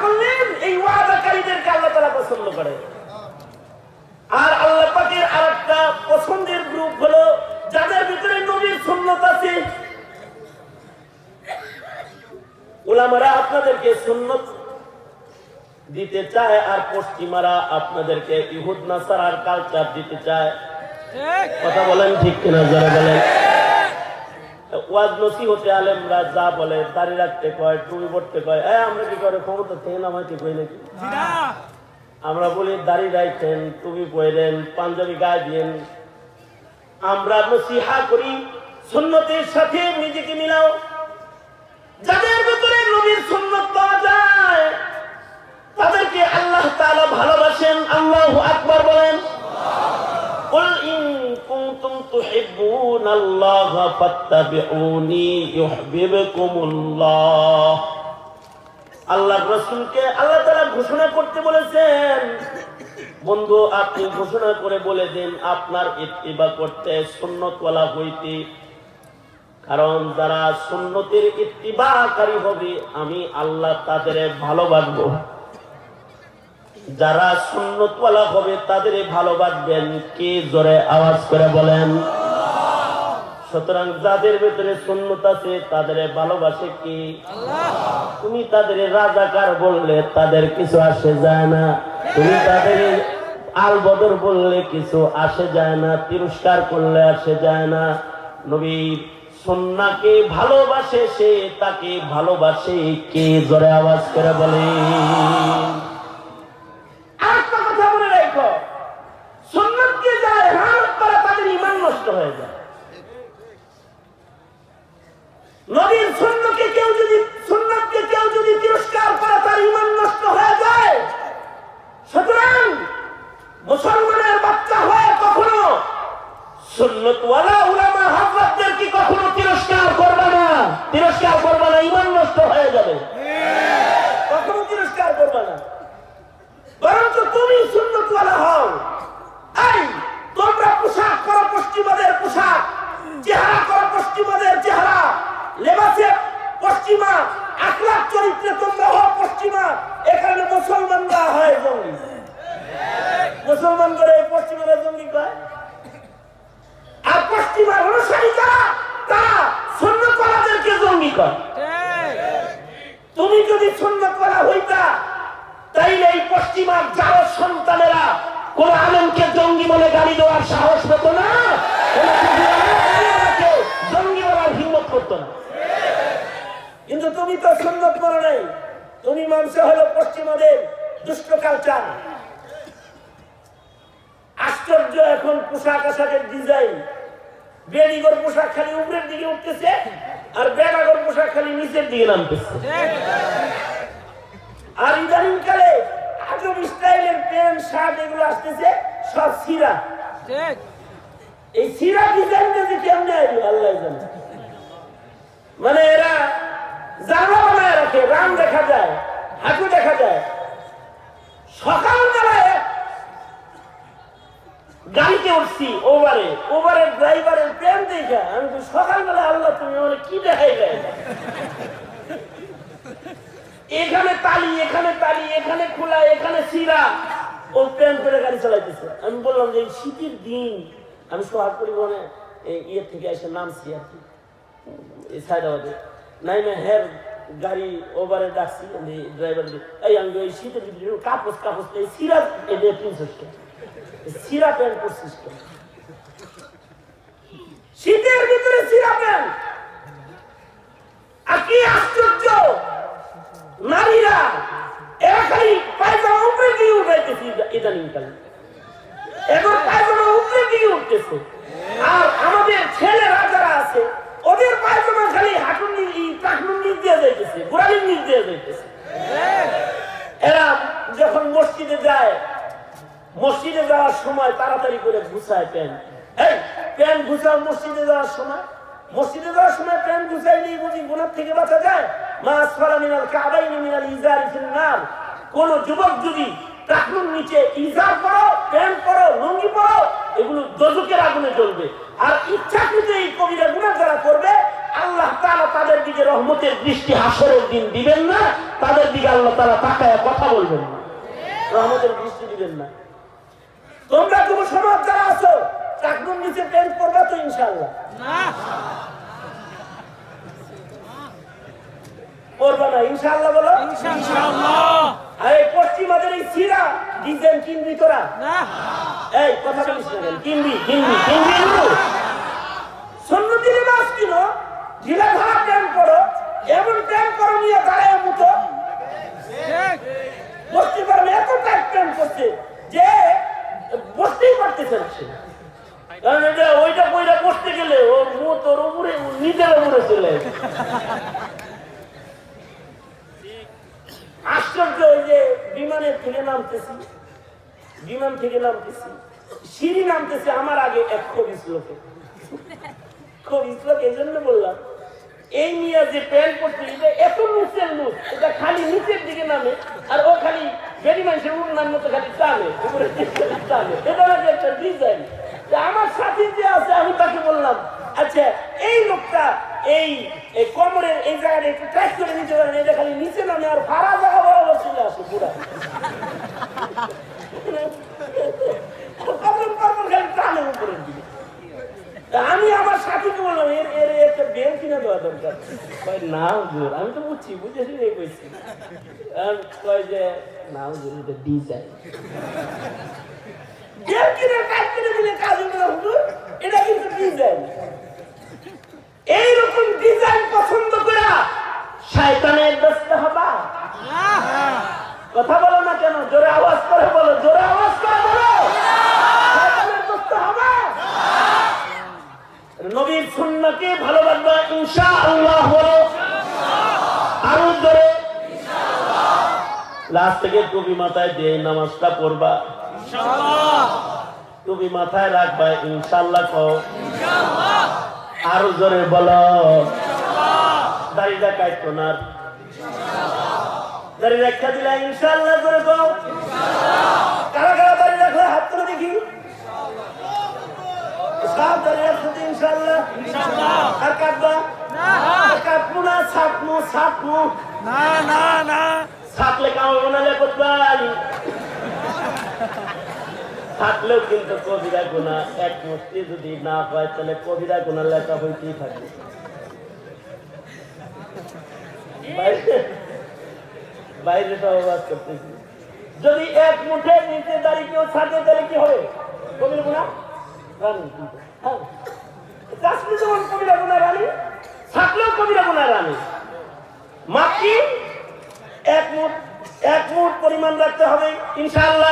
করলেন এই ওয়াদাকারীদেরকে আল্লাহ তাআলা পছন্দ করে। আর আল্লাহ পাকের আরেকটা পছন্দের গ্রুপ হলো যাদের ভিতরে নবীর সুন্নাত আছে। উলামারা আপনাদেরকে সুন্নাত দিতে চায় আর পশ্চিমারা আপনাদেরকে ইহুদ নাসারার কালচার দিতে চায়। কথা বলেন ঠিক কিনা যারা বলেন। ওয়াজ নসিহতে আলেমরা যা বলে দাড়ি রাখতে কয়, টুপি পড়তে কয়, আমরা কি করে ক্ষমতা থেকে নামাইতে কই নাকি? আমরা বলি দাড়ি রাখেন, টুপি পরেন, পাঞ্জাবি গায়ে দিয়েন। আমরা নসিহা করি সুন্নতের সাথে নিজেকে মিলাও। যাদের ভিতরে নবীর সুন্নাত পাওয়া যায় তাদেরকে আল্লাহ তাআলা ভালোবাসেন। আল্লাহু আকবার বলেন। কুল ইন কুনতুম তুহিব্বুনাল্লাহা ফাত্তাবিউনি ইউহিব্বুকুমুল্লাহ। আল্লাহর রাসূলকে আল্লাহ তাআলা ঘোষণা করতে বলেছেন, বন্ধু আপনি ঘোষণা করে বলে দেন আপনার ইত্তিবা করতে, সুন্নতওয়ালা হইতে। কারণ যারা সুন্নতের ইত্তিবাকারী হবে আমি আল্লাহ তাদের ভালোবাসবো। যারা সুন্নতওয়ালা হবে তাদের ভালোবাসবেন। কে জোরে আওয়াজ করে বলেন। সুতরাং যাদের ভিতরে সুন্নত আছে তাদের ভালোবাসে কি আল্লাহ। তুমি তাদের রাজাকার বললে তাদের কিছু আসে যায় না, তুমি তাদের আল বদর বললে কিছু আসে যায় না, তিরস্কার করলে আসে যায় না। নবীর সুন্নাহকে ভালোবাসে সে, তাকে ভালোবাসে কে জোরে আওয়াজ করে বলে। আরেকটা কথা মনে রাখো, সুন্নাতকে যারা ইহানত করে তাদের ঈমান নষ্ট হয়ে যায়। নবীর সুন্নাহকে কেউ যদি তিরস্কার করে তার ঈমান নষ্ট হয়ে যায়। সুতরাং মুসলমানের বাচ্চা হয়ে কখনো সুন্নতওয়ালা উলামা হযরতদের কি কখনো তিরস্কার করবে না, ঈমান নষ্ট হয়ে যাবে। কখনো তিরস্কার করবে না, বরঞ্চ তুমি সুন্নতওয়ালা হও। এই তোমরা পোশাক করো পশ্চিমাদের পোশাক, চেহারা করো পশ্চিমাদের চেহারা, লেবাসে পশ্চিমা, আখলাক চরিত্রে তোমরা হও পশ্চিমা। এখানে মুসলমানরা হয় জঙ্গি। মুসলমান করে পশ্চিমারা জঙ্গি কয়। আর পশ্চিমার অনুসারী যারা তারা সুন্নতওয়ালাদেরকে জঙ্গি কয়। তুমি যদি সুন্নতওয়ালা হইতা তাইলে এই পশ্চিমার যারা সন্তানেরা কোন আলেমকে জঙ্গি বলে গালি দেওয়ার সাহস পেত না, জঙ্গি বলার হিম্মত করতো না। কিন্তু তুমি তো সুন্নত করো নাই, তুমি মানছে হলো পশ্চিমাদের দুষ্ট কালচার। আশ্চর্য, এখন পোশাক আশাকের ডিজাইন, বেডিগর পোশাক খালি উপরের দিকে উঠতেছে আর বেডাগর পোশাক খালি নিচের দিকে নামতেছে। আর ইদানিং কালে আজব স্টাইলের প্যান্ট শার্ট এগুলো আসতেছে সব সিরা। এই সিরা ডিজাইনটা যে কেমনে আইলো আল্লাহ জানে। মানে এরা জামা বানায় রাখে, রান দেখা যায়, হাঁটু দেখা যায়। সকালবেলায় গাড়িতে উঠছি ওভারের ড্রাইভারের প্যান্ট দেখা আমি তো সকালবেলা আল্লাহ তুমি আমার কি দেখাই যায়। এখানে তালি, এখানে খোলা, এখানে সিরা, ও প্যান্ট পরে গাড়ি চালাইতেছে। আমি বললাম যে শীতের দিন আমি সোহাগ পরিবহনে ইয়ে থেকে এসে নামছি আর কি, এই সাইডাবাদে নাই না হ্যাঁ গাড়ি ওভারে ডাকছি ড্রাইভার, এই আমি ওই শীতের কাপড় এই সিরা এদের 300 টাকা সিরা প্যান্ট করছিস। শীতের ভিতরে সিরা প্যান্ট। আর কি আশ্চর্য, নারীরা এরা খালি পায়জামা উপরে দিয়ে উঠাইতেছে ইদানিং কালে, এখন পায়জামা উপরে দিয়ে উঠতেছে। আর আমাদের ছেলেরা যারা আছে ওদের পায়জামা খালি হাঁটুর টাকনুর নিচ দিয়ে যাইতেছে, গোড়ালির নিচ দিয়ে যাইতেছে। এরা যখন মসজিদে যায়, মসজিদে যাওয়ার সময় তাড়াতাড়ি করে গুছায় প্যান্ট। এই প্যান্ট গুছাও মসজিদে যাওয়ার সময়। মসজিদে যাওয়ার সময় প্যান্ট গুছাইলেই বুঝি গুনাহ থেকে বাঁচা যায়। মা আসফালা মিনাল কাবাইনি মিনাল ইজারি ফিন নার। কোন যুবক যদি টাকনুর নিচে ইজার পরো, প্যান্ট পরো, লুঙ্গি পরো, এগুলো দোজখের আগুনে জ্বলবে। আর ইচ্ছাকৃত এই কবিরা গুনাহ যারা করবে আল্লাহ তাআলা তাদের দিকে রহমতের দৃষ্টি হাসরের দিন দিবেন না, তাদের দিকে আল্লাহ তাআলা তাকায় কথা বলবেন না, রহমতের দৃষ্টি দিবেন না। তোমরা যুব সমাজ যারা আছো, চাকদুর নিচে প্যান্ট পরবা তো ইনশাআল্লাহ? পরবা না ইনশাআল্লাহ? বলো ইনশাআল্লাহ। আরে পশ্চিমাদের এই সিরা ডিজাইন কিনবি তোরা? এই কথা বলিস না কেন? কিনবি কিনবি কিনবি সুন্নতি লিবাস কিনো, ঢিলা ঢালা প্যান্ট পরো, এমন প্যান্ট পরো নিয়ে দাঁড়ায় মুতো। বসতে পারবে এত টাইট প্যান্ট করছে যে বসতেই পারতেছে না সে। কারণ এটা ওইটা বইটা বসতে গেলে ওর মুখ তোর উপরে নিজের উপরে চলে আসে। আশ্চর্য, ওই যে বিমানের থেকে নামতেছি, বিমান থেকে নামতেছি, সিঁড়ি নামতেছে আমার আগে এক খবিস লোকে। খবিস লোক এই জন্য বললাম, এই নিয়ে যে প্যান্ট পরছে এটা এত নিচের লুক, এটা খালি নিচের দিকে নামে আর ও খালি বেরি মানুষের নাম মতো খালি টানে উপরে টানে। এটা নাকি একটা ডিজাইন। আমার সাথে যে আছে আমি তাকে বললাম, আচ্ছা এই লোকটা এই কোমরের এই জায়গাটা একটু টাইট করে নিতে পারেন, এটা খালি নিচে নামে আর ভাড়া জায়গা বরাবর চলে আসে পুরা খালি টানে উপরের দিকে। আমি আমার সাথীকে বললাম এর এর একটা বেল কিনে দেওয়া দরকার। না হুজুর, আমি তো বুঝছি, বুঝেছি কইছি। কয় যে না হুজুর এটা ডিজাইন, বেল কিনে কাজ করে দিলে কাজ হবে না হুজুর, এটা কিন্তু ডিজাইন। এইরকম ডিজাইন পছন্দ করে শয়তানের দোস্ত হবা? কথা বলো না কেন? জোরে আওয়াজ করে বলো, জোরে আওয়াজ করে বলো, শয়তানের দোস্ত হবা? নবীর সুন্নাহকে ভালোবাসবা ইনশাআল্লাহ বলো, আরো জোরে ইনশাআল্লাহ। লাস্ট থেকে টুপি মাথায় দিয়ে নামাজটা পড়বা ইনশাআল্লাহ, টুপি মাথায় রাখবা ইনশাআল্লাহ কও ইনশাআল্লাহ, আরো জোরে বলো ইনশাআল্লাহ। দাড়িটা কাটতো না ইনশাআল্লাহ, দাড়ি রাখা দিলা ইনশাআল্লাহ জোরে কও ইনশাআল্লাহ। কারা কারা দাড়ি রাখলে হাত তুলে দেখি, সব দাড়ি রাখতে ইনশাআল্লাহ ইনশাআল্লাহ। আর কাটবা না, কাটবো না, ছাপমু ছাপমু না না না, ছাপলে কাম হবে না, লেখবাই থাকলেও কিন্তু কবিরা গুনাহ এক মুষ্টি যদি না হয় তাহলে কবিরা গুনাহ লেখা হইতেই থাকে। বাইরে সহবাস করতেছি, যদি এক মুঠে নিচে দাঁড়িয়ে কেউ ছাড়ে তাহলে কি হবে? কবিরা গুনাহ রানি। হ্যাঁ, চাষলি যেমন কবিরা গুনাহ রানি, থাকলেও কবিরা গুনাহ রানি। মাটি এক মুঠ পরিমাণ রাখতে হবে ইনশাআল্লাহ।